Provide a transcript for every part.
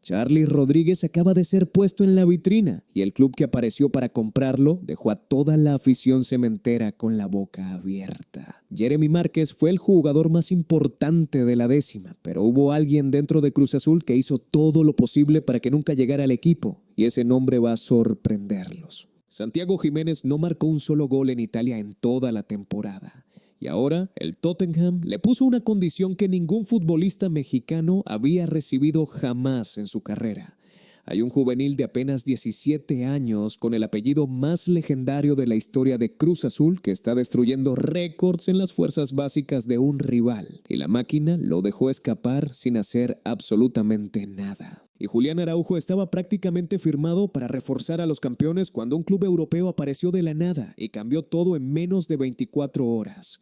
Charly Rodríguez acaba de ser puesto en la vitrina y el club que apareció para comprarlo dejó a toda la afición cementera con la boca abierta. Jeremy Márquez fue el jugador más importante de la décima, pero hubo alguien dentro de Cruz Azul que hizo todo lo posible para que nunca llegara al equipo, y ese nombre va a sorprenderlos. Santiago Jiménez no marcó un solo gol en Italia en toda la temporada. Y ahora el Tottenham le puso una condición que ningún futbolista mexicano había recibido jamás en su carrera. Hay un juvenil de apenas 17 años con el apellido más legendario de la historia de Cruz Azul que está destruyendo récords en las fuerzas básicas de un rival. Y la máquina lo dejó escapar sin hacer absolutamente nada. Y Julián Araujo estaba prácticamente firmado para reforzar a los campeones cuando un club europeo apareció de la nada y cambió todo en menos de 24 horas.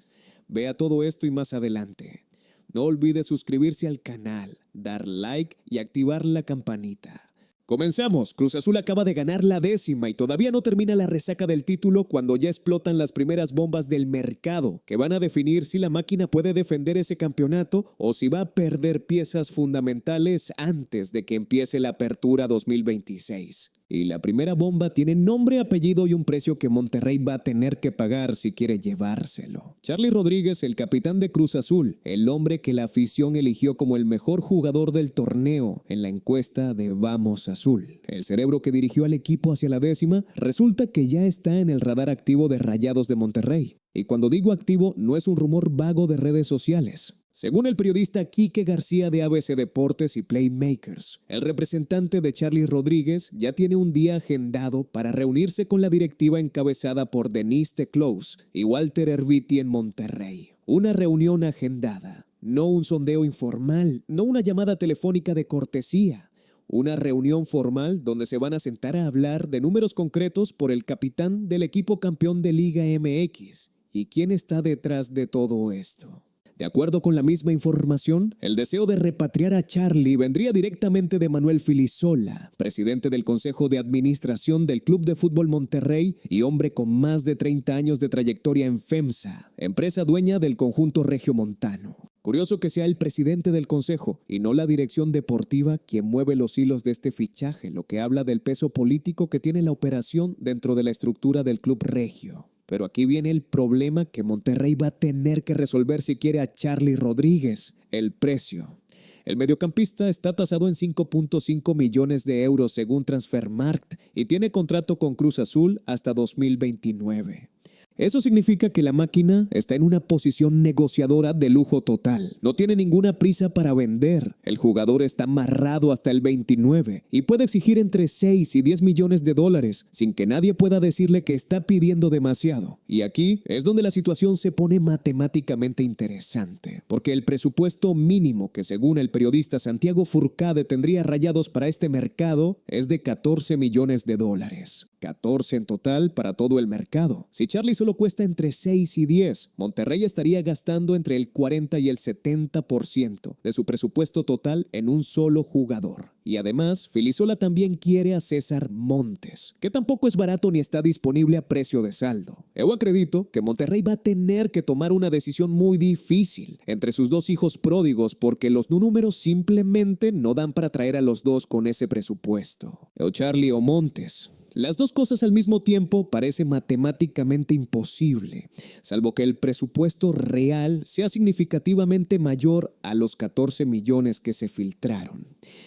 Vea todo esto y más adelante. No olvide suscribirse al canal, dar like y activar la campanita. Comenzamos. Cruz Azul acaba de ganar la décima y todavía no termina la resaca del título cuando ya explotan las primeras bombas del mercado que van a definir si la máquina puede defender ese campeonato o si va a perder piezas fundamentales antes de que empiece la apertura 2026. Y la primera bomba tiene nombre, apellido y un precio que Monterrey va a tener que pagar si quiere llevárselo. Charly Rodríguez, el capitán de Cruz Azul, el hombre que la afición eligió como el mejor jugador del torneo en la encuesta de Vamos Azul. El cerebro que dirigió al equipo hacia la décima resulta que ya está en el radar activo de Rayados de Monterrey. Y cuando digo activo, no es un rumor vago de redes sociales. Según el periodista Quique García de ABC Deportes y Playmakers, el representante de Charly Rodríguez ya tiene un día agendado para reunirse con la directiva encabezada por Denise Teclous y Walter Erviti en Monterrey. Una reunión agendada, no un sondeo informal, no una llamada telefónica de cortesía. Una reunión formal donde se van a sentar a hablar de números concretos por el capitán del equipo campeón de Liga MX. ¿Y quién está detrás de todo esto? De acuerdo con la misma información, el deseo de repatriar a Charly vendría directamente de Manuel Filisola, presidente del Consejo de Administración del Club de Fútbol Monterrey y hombre con más de 30 años de trayectoria en FEMSA, empresa dueña del conjunto regiomontano. Curioso que sea el presidente del consejo y no la dirección deportiva quien mueve los hilos de este fichaje, lo que habla del peso político que tiene la operación dentro de la estructura del club regio. Pero aquí viene el problema que Monterrey va a tener que resolver si quiere a Charly Rodríguez: el precio. El mediocampista está tasado en 5.5 millones de euros según Transfermarkt y tiene contrato con Cruz Azul hasta 2029. Eso significa que la máquina está en una posición negociadora de lujo total. No tiene ninguna prisa para vender. El jugador está amarrado hasta el 29 y puede exigir entre 6 y 10 millones de dólares sin que nadie pueda decirle que está pidiendo demasiado. Y aquí es donde la situación se pone matemáticamente interesante, porque el presupuesto mínimo que según el periodista Santiago Furcade tendría Rayados para este mercado es de 14 millones de dólares. 14 en total para todo el mercado. Si Charly solo cuesta entre 6 y 10, Monterrey estaría gastando entre el 40 y el 70% de su presupuesto total en un solo jugador. Y además, Filisola también quiere a César Montes, que tampoco es barato ni está disponible a precio de saldo. Yo acredito que Monterrey va a tener que tomar una decisión muy difícil entre sus dos hijos pródigos porque los números simplemente no dan para traer a los dos con ese presupuesto. O Charly o Montes. Las dos cosas al mismo tiempo parece matemáticamente imposible, salvo que el presupuesto real sea significativamente mayor a los 14 millones que se filtraron.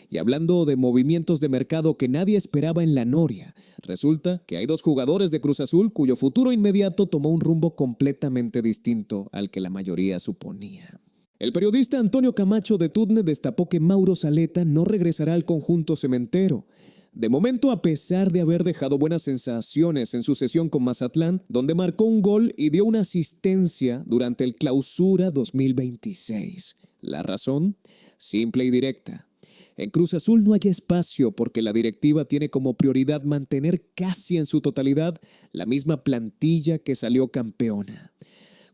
Y hablando de movimientos de mercado que nadie esperaba en la Noria, resulta que hay dos jugadores de Cruz Azul cuyo futuro inmediato tomó un rumbo completamente distinto al que la mayoría suponía. El periodista Antonio Camacho de TUDN destapó que Mauro Zaleta no regresará al conjunto cementero. De momento, a pesar de haber dejado buenas sensaciones en su sesión con Mazatlán, donde marcó un gol y dio una asistencia durante el Clausura 2026. ¿La razón? Simple y directa. En Cruz Azul no hay espacio porque la directiva tiene como prioridad mantener casi en su totalidad la misma plantilla que salió campeona.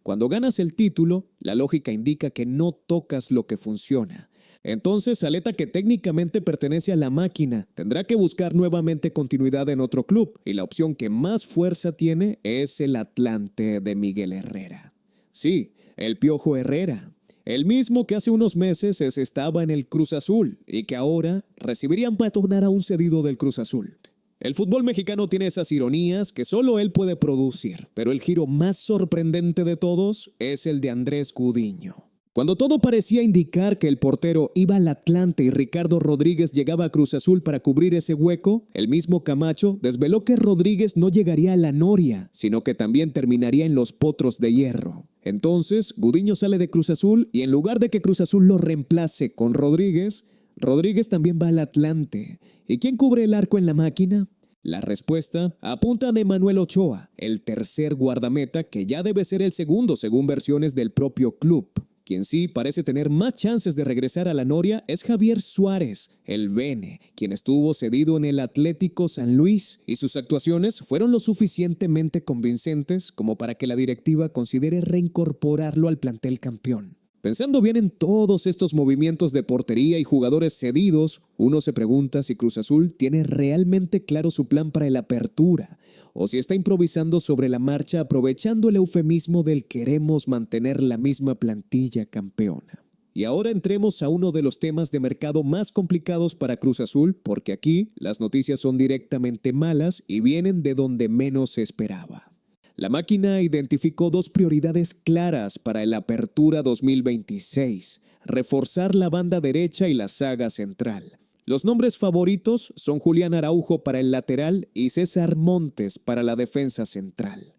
Cuando ganas el título, la lógica indica que no tocas lo que funciona. Entonces, Zaleta, que técnicamente pertenece a la máquina, tendrá que buscar nuevamente continuidad en otro club, y la opción que más fuerza tiene es el Atlante de Miguel Herrera. Sí, el Piojo Herrera. el mismo que hace unos meses estaba en el Cruz Azul y que ahora recibirían patronar a un cedido del Cruz Azul. El fútbol mexicano tiene esas ironías que solo él puede producir, pero el giro más sorprendente de todos es el de Andrés Gudiño. Cuando todo parecía indicar que el portero iba al Atlante y Ricardo Rodríguez llegaba a Cruz Azul para cubrir ese hueco, el mismo Camacho desveló que Rodríguez no llegaría a la Noria, sino que también terminaría en los Potros de Hierro. Entonces, Gudiño sale de Cruz Azul y en lugar de que Cruz Azul lo reemplace con Rodríguez, Rodríguez también va al Atlante. ¿Y quién cubre el arco en la máquina? La respuesta apunta a Emanuel Ochoa, el tercer guardameta que ya debe ser el segundo según versiones del propio club. Quien sí parece tener más chances de regresar a la Noria es Javier Suárez, el Bene, quien estuvo cedido en el Atlético San Luis y sus actuaciones fueron lo suficientemente convincentes como para que la directiva considere reincorporarlo al plantel campeón. Pensando bien en todos estos movimientos de portería y jugadores cedidos, uno se pregunta si Cruz Azul tiene realmente claro su plan para el apertura o si está improvisando sobre la marcha aprovechando el eufemismo del queremos mantener la misma plantilla campeona. Y ahora entremos a uno de los temas de mercado más complicados para Cruz Azul porque aquí las noticias son directamente malas y vienen de donde menos se esperaba. La máquina identificó dos prioridades claras para el Apertura 2026, reforzar la banda derecha y la saga central. Los nombres favoritos son Julián Araujo para el lateral y César Montes para la defensa central.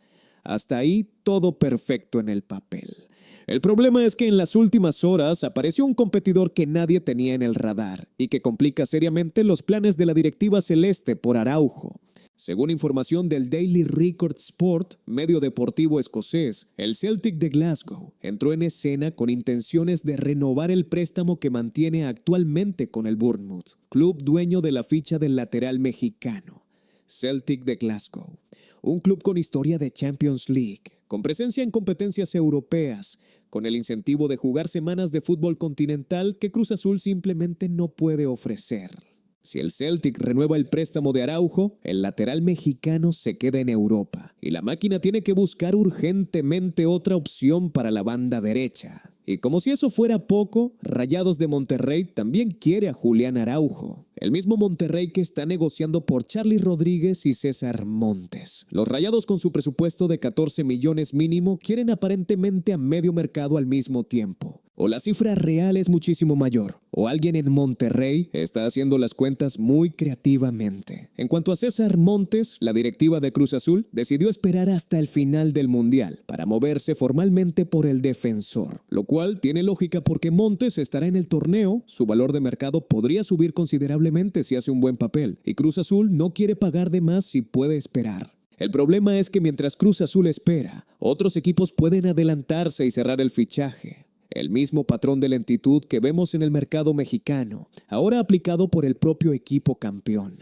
Hasta ahí todo perfecto en el papel. El problema es que en las últimas horas apareció un competidor que nadie tenía en el radar y que complica seriamente los planes de la directiva celeste por Araujo. Según información del Daily Record Sport, medio deportivo escocés, el Celtic de Glasgow entró en escena con intenciones de renovar el préstamo que mantiene actualmente con el Bournemouth, club dueño de la ficha del lateral mexicano. Celtic de Glasgow, un club con historia de Champions League, con presencia en competencias europeas, con el incentivo de jugar semanas de fútbol continental que Cruz Azul simplemente no puede ofrecer. Si el Celtic renueva el préstamo de Araujo, el lateral mexicano se queda en Europa y la máquina tiene que buscar urgentemente otra opción para la banda derecha. Y como si eso fuera poco, Rayados de Monterrey también quiere a Julián Araujo, el mismo Monterrey que está negociando por Charly Rodríguez y César Montes. Los Rayados con su presupuesto de 14 millones mínimo quieren aparentemente a medio mercado al mismo tiempo. O la cifra real es muchísimo mayor, o alguien en Monterrey está haciendo las cuentas muy creativamente. En cuanto a César Montes, la directiva de Cruz Azul decidió esperar hasta el final del Mundial para moverse formalmente por el defensor, lo cual tiene lógica porque Montes estará en el torneo, su valor de mercado podría subir considerablemente si hace un buen papel, y Cruz Azul no quiere pagar de más si puede esperar. El problema es que mientras Cruz Azul espera, otros equipos pueden adelantarse y cerrar el fichaje. El mismo patrón de lentitud que vemos en el mercado mexicano, ahora aplicado por el propio equipo campeón.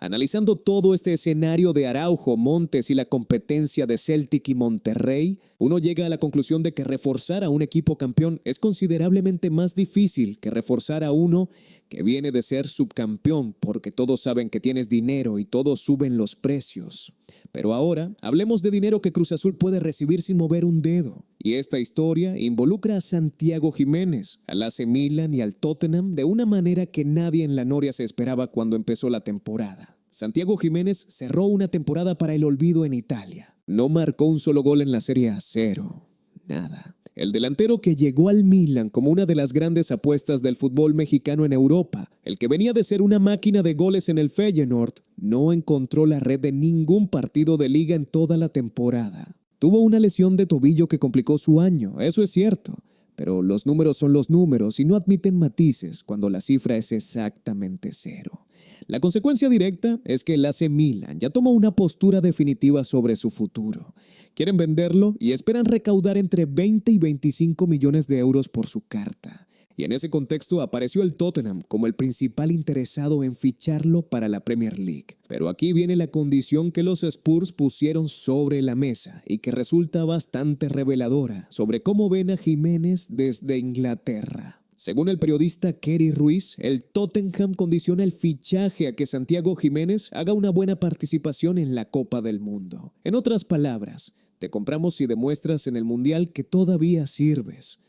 Analizando todo este escenario de Araujo, Montes y la competencia de Celtic y Monterrey, uno llega a la conclusión de que reforzar a un equipo campeón es considerablemente más difícil que reforzar a uno que viene de ser subcampeón, porque todos saben que tienes dinero y todos suben los precios. Pero ahora, hablemos de dinero que Cruz Azul puede recibir sin mover un dedo. Y esta historia involucra a Santiago Jiménez, al AC Milan y al Tottenham de una manera que nadie en la Noria se esperaba cuando empezó la temporada. Santiago Jiménez cerró una temporada para el olvido en Italia. No marcó un solo gol en la Serie A, cero. Nada. El delantero que llegó al Milan como una de las grandes apuestas del fútbol mexicano en Europa, el que venía de ser una máquina de goles en el Feyenoord, no encontró la red de ningún partido de liga en toda la temporada. Tuvo una lesión de tobillo que complicó su año, eso es cierto, pero los números son los números y no admiten matices cuando la cifra es exactamente cero. La consecuencia directa es que el AC Milan ya tomó una postura definitiva sobre su futuro. Quieren venderlo y esperan recaudar entre 20 y 25 millones de euros por su carta. Y en ese contexto apareció el Tottenham como el principal interesado en ficharlo para la Premier League. Pero aquí viene la condición que los Spurs pusieron sobre la mesa y que resulta bastante reveladora sobre cómo ven a Jiménez desde Inglaterra. Según el periodista Kerry Ruiz, el Tottenham condiciona el fichaje a que Santiago Jiménez haga una buena participación en la Copa del Mundo. En otras palabras, te compramos si demuestras en el Mundial que todavía sirves.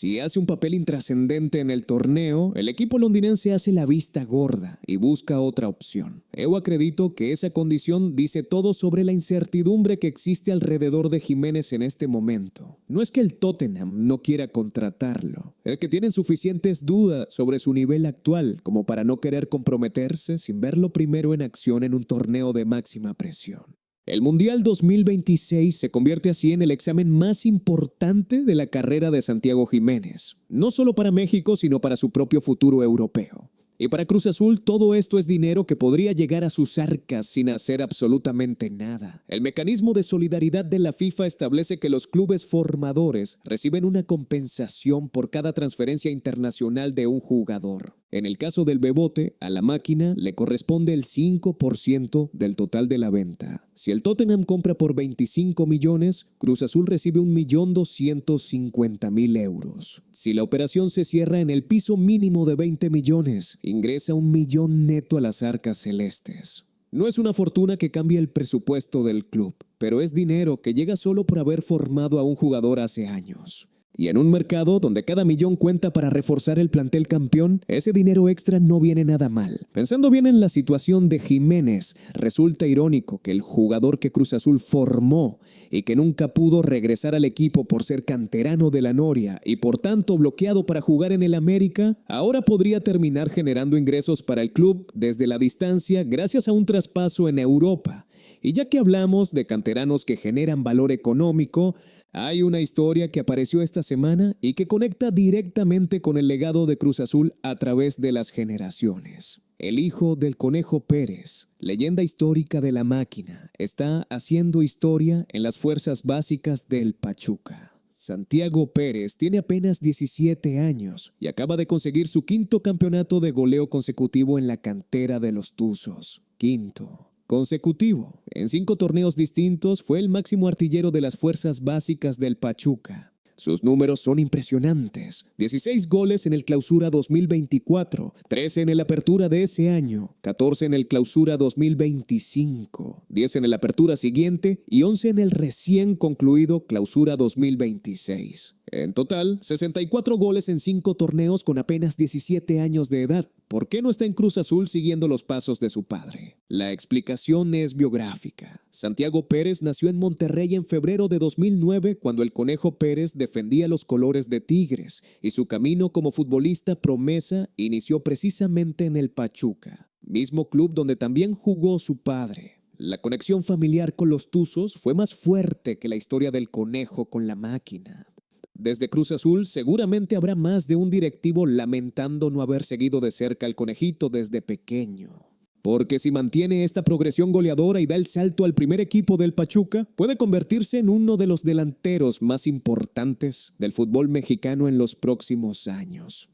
Si hace un papel intrascendente en el torneo, el equipo londinense hace la vista gorda y busca otra opción. Eu acredito que esa condición dice todo sobre la incertidumbre que existe alrededor de Jiménez en este momento. No es que el Tottenham no quiera contratarlo, es que tienen suficientes dudas sobre su nivel actual como para no querer comprometerse sin verlo primero en acción en un torneo de máxima presión. El Mundial 2026 se convierte así en el examen más importante de la carrera de Santiago Jiménez, no solo para México, sino para su propio futuro europeo. Y para Cruz Azul todo esto es dinero que podría llegar a sus arcas sin hacer absolutamente nada. El mecanismo de solidaridad de la FIFA establece que los clubes formadores reciben una compensación por cada transferencia internacional de un jugador. En el caso del Bebote, a la máquina le corresponde el 5% del total de la venta. Si el Tottenham compra por 25 millones, Cruz Azul recibe 1.250.000 euros. Si la operación se cierra en el piso mínimo de 20 millones, ingresa 1 millón neto a las arcas celestes. No es una fortuna que cambie el presupuesto del club, pero es dinero que llega solo por haber formado a un jugador hace años. Y en un mercado donde cada millón cuenta para reforzar el plantel campeón, ese dinero extra no viene nada mal. Pensando bien en la situación de Jiménez, resulta irónico que el jugador que Cruz Azul formó y que nunca pudo regresar al equipo por ser canterano de la Noria y por tanto bloqueado para jugar en el América, ahora podría terminar generando ingresos para el club desde la distancia gracias a un traspaso en Europa. Y ya que hablamos de canteranos que generan valor económico, hay una historia que apareció esta semana y que conecta directamente con el legado de Cruz Azul a través de las generaciones. El hijo del Conejo Pérez, leyenda histórica de la máquina, está haciendo historia en las fuerzas básicas del Pachuca. Santiago Pérez tiene apenas 17 años y acaba de conseguir su 5º campeonato de goleo consecutivo en la cantera de los Tuzos. 5º consecutivo. En 5 torneos distintos fue el máximo artillero de las fuerzas básicas del Pachuca. Sus números son impresionantes. 16 goles en el Clausura 2024, 13 en el Apertura de ese año, 14 en el Clausura 2025, 10 en el Apertura siguiente y 11 en el recién concluido Clausura 2026. En total, 64 goles en 5 torneos con apenas 17 años de edad. ¿Por qué no está en Cruz Azul siguiendo los pasos de su padre? La explicación es biográfica. Santiago Pérez nació en Monterrey en febrero de 2009 cuando el Conejo Pérez defendía los colores de Tigres y su camino como futbolista promesa inició precisamente en el Pachuca, mismo club donde también jugó su padre. La conexión familiar con los Tuzos fue más fuerte que la historia del Conejo con la máquina. Desde Cruz Azul seguramente habrá más de un directivo lamentando no haber seguido de cerca al Conejito desde pequeño. Porque si mantiene esta progresión goleadora y da el salto al primer equipo del Pachuca, puede convertirse en uno de los delanteros más importantes del fútbol mexicano en los próximos años.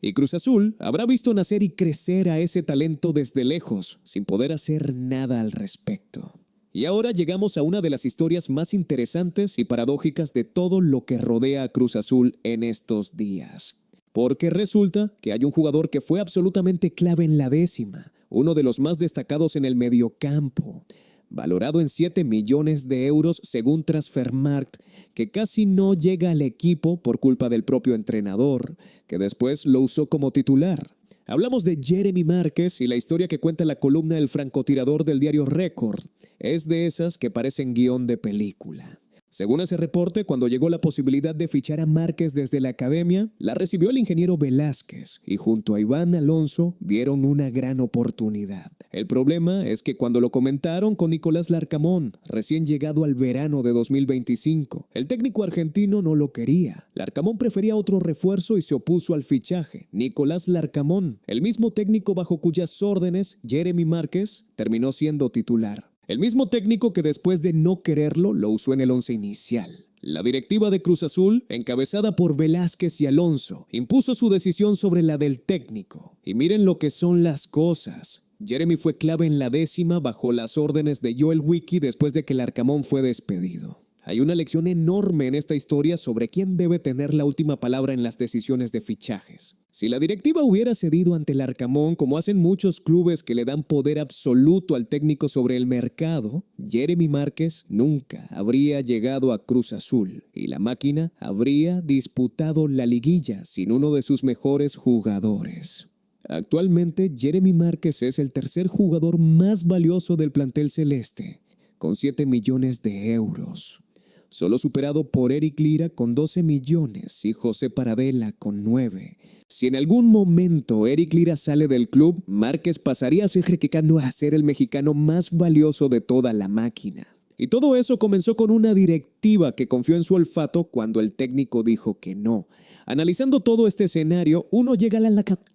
Y Cruz Azul habrá visto nacer y crecer a ese talento desde lejos, sin poder hacer nada al respecto. Y ahora llegamos a una de las historias más interesantes y paradójicas de todo lo que rodea a Cruz Azul en estos días. Porque resulta que hay un jugador que fue absolutamente clave en la décima, uno de los más destacados en el mediocampo, valorado en 7 millones de euros según Transfermarkt, que casi no llega al equipo por culpa del propio entrenador, que después lo usó como titular. Hablamos de Jeremy Márquez y la historia que cuenta la columna del francotirador del diario Récord. Es de esas que parecen guión de película. Según ese reporte, cuando llegó la posibilidad de fichar a Márquez desde la academia, la recibió el ingeniero Velázquez y junto a Iván Alonso vieron una gran oportunidad. El problema es que cuando lo comentaron con Nicolás Larcamón, recién llegado al verano de 2025, el técnico argentino no lo quería. Larcamón prefería otro refuerzo y se opuso al fichaje. Nicolás Larcamón, el mismo técnico bajo cuyas órdenes Jeremy Márquez terminó siendo titular. El mismo técnico que después de no quererlo lo usó en el once inicial. La directiva de Cruz Azul, encabezada por Velázquez y Alonso, impuso su decisión sobre la del técnico. Y miren lo que son las cosas. Jeremy fue clave en la décima bajo las órdenes de Joel Wiki después de que Larcamón fue despedido. Hay una lección enorme en esta historia sobre quién debe tener la última palabra en las decisiones de fichajes. Si la directiva hubiera cedido ante el Arcamón, como hacen muchos clubes que le dan poder absoluto al técnico sobre el mercado, Jeremy Márquez nunca habría llegado a Cruz Azul y la máquina habría disputado la liguilla sin uno de sus mejores jugadores. Actualmente, Jeremy Márquez es el tercer jugador más valioso del plantel celeste, con 7 millones de euros. Solo superado por Eric Lira con 12 millones y José Paradela con 9. Si en algún momento Eric Lira sale del club, Márquez pasaría a ser el mexicano más valioso de toda la máquina. Y todo eso comenzó con una directiva que confió en su olfato cuando el técnico dijo que no. Analizando todo este escenario, uno llega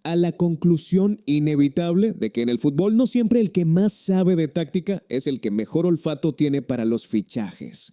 a la conclusión inevitable de que en el fútbol no siempre el que más sabe de táctica es el que mejor olfato tiene para los fichajes.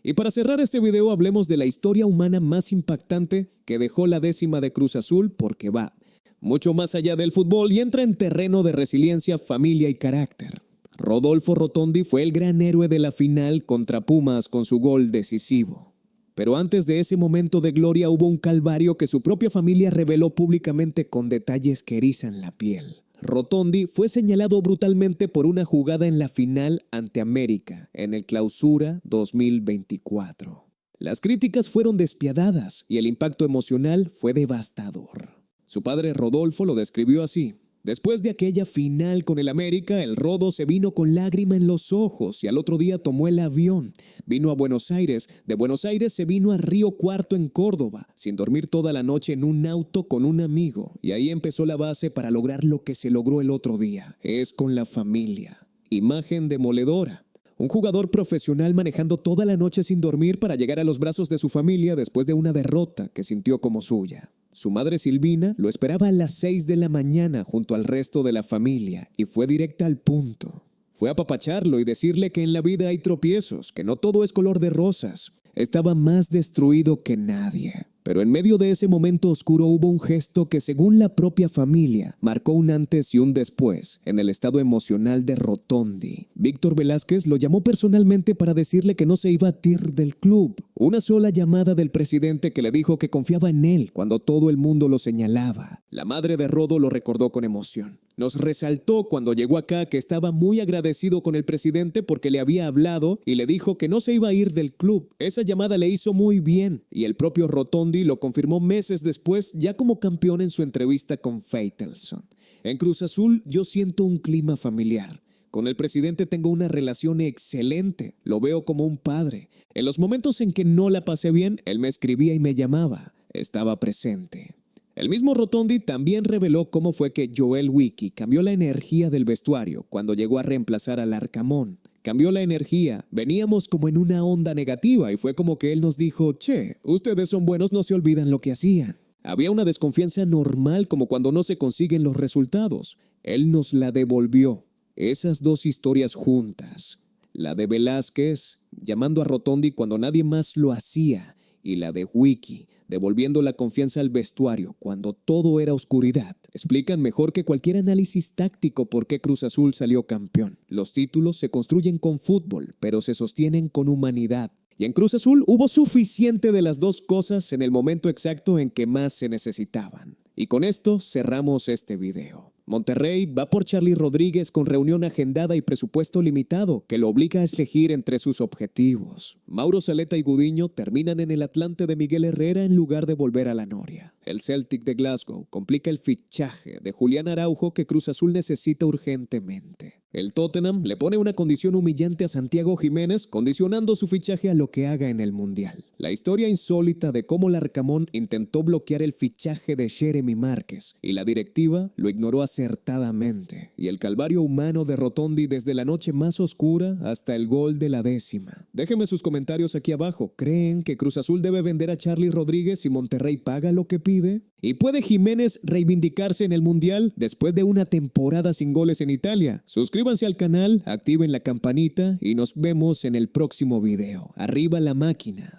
Y para cerrar este video hablemos de la historia humana más impactante que dejó la 10ª de Cruz Azul, porque va mucho más allá del fútbol y entra en terreno de resiliencia, familia y carácter. Rodolfo Rotondi fue el gran héroe de la final contra Pumas con su gol decisivo. Pero antes de ese momento de gloria hubo un calvario que su propia familia reveló públicamente con detalles que erizan la piel. Rotondi fue señalado brutalmente por una jugada en la final ante América, en el Clausura 2024. Las críticas fueron despiadadas y el impacto emocional fue devastador. Su padre Rodolfo lo describió así: después de aquella final con el América, el Rodo se vino con lágrima en los ojos y al otro día tomó el avión. Vino a Buenos Aires, de Buenos Aires se vino a Río Cuarto en Córdoba, sin dormir toda la noche en un auto con un amigo. Y ahí empezó la base para lograr lo que se logró el otro día. Es con la familia. Imagen demoledora. Un jugador profesional manejando toda la noche sin dormir para llegar a los brazos de su familia después de una derrota que sintió como suya. Su madre Silvina lo esperaba a las 6 de la mañana junto al resto de la familia y fue directa al punto. Fue a apapacharlo y decirle que en la vida hay tropiezos, que no todo es color de rosas. Estaba más destruido que nadie. Pero en medio de ese momento oscuro hubo un gesto que, según la propia familia, marcó un antes y un después en el estado emocional de Rotondi. Víctor Velázquez lo llamó personalmente para decirle que no se iba a ir del club. Una sola llamada del presidente que le dijo que confiaba en él cuando todo el mundo lo señalaba. La madre de Rodo lo recordó con emoción. Nos resaltó cuando llegó acá que estaba muy agradecido con el presidente porque le había hablado y le dijo que no se iba a ir del club. Esa llamada le hizo muy bien y el propio Rotondi lo confirmó meses después, ya como campeón en su entrevista con Faitelson. En Cruz Azul yo siento un clima familiar. Con el presidente tengo una relación excelente, lo veo como un padre. En los momentos en que no la pasé bien, él me escribía y me llamaba. Estaba presente. El mismo Rotondi también reveló cómo fue que Joel Wiki cambió la energía del vestuario cuando llegó a reemplazar al Arcamón. Cambió la energía, veníamos como en una onda negativa y fue como que él nos dijo: che, ustedes son buenos, no se olvidan lo que hacían. Había una desconfianza normal como cuando no se consiguen los resultados. Él nos la devolvió. Esas dos historias juntas, la de Velázquez llamando a Rotondi cuando nadie más lo hacía, y la de Wiki, devolviendo la confianza al vestuario cuando todo era oscuridad, explican mejor que cualquier análisis táctico por qué Cruz Azul salió campeón. Los títulos se construyen con fútbol, pero se sostienen con humanidad. Y en Cruz Azul hubo suficiente de las dos cosas en el momento exacto en que más se necesitaban. Y con esto cerramos este video. Monterrey va por Charly Rodríguez con reunión agendada y presupuesto limitado que lo obliga a elegir entre sus objetivos. Mauro Zaleta y Gudiño terminan en el Atlante de Miguel Herrera en lugar de volver a la Noria. El Celtic de Glasgow complica el fichaje de Julián Araujo que Cruz Azul necesita urgentemente. El Tottenham le pone una condición humillante a Santiago Jiménez, condicionando su fichaje a lo que haga en el Mundial. La historia insólita de cómo Larcamón intentó bloquear el fichaje de Jeremy Márquez y la directiva lo ignoró acertadamente. Y el calvario humano de Rotondi desde la noche más oscura hasta el gol de la 10ª. Déjenme sus comentarios aquí abajo. ¿Creen que Cruz Azul debe vender a Charly Rodríguez si Monterrey paga lo que pide? ¿Y puede Jiménez reivindicarse en el Mundial después de una temporada sin goles en Italia? Suscríbanse al canal, activen la campanita y nos vemos en el próximo video. ¡Arriba la máquina!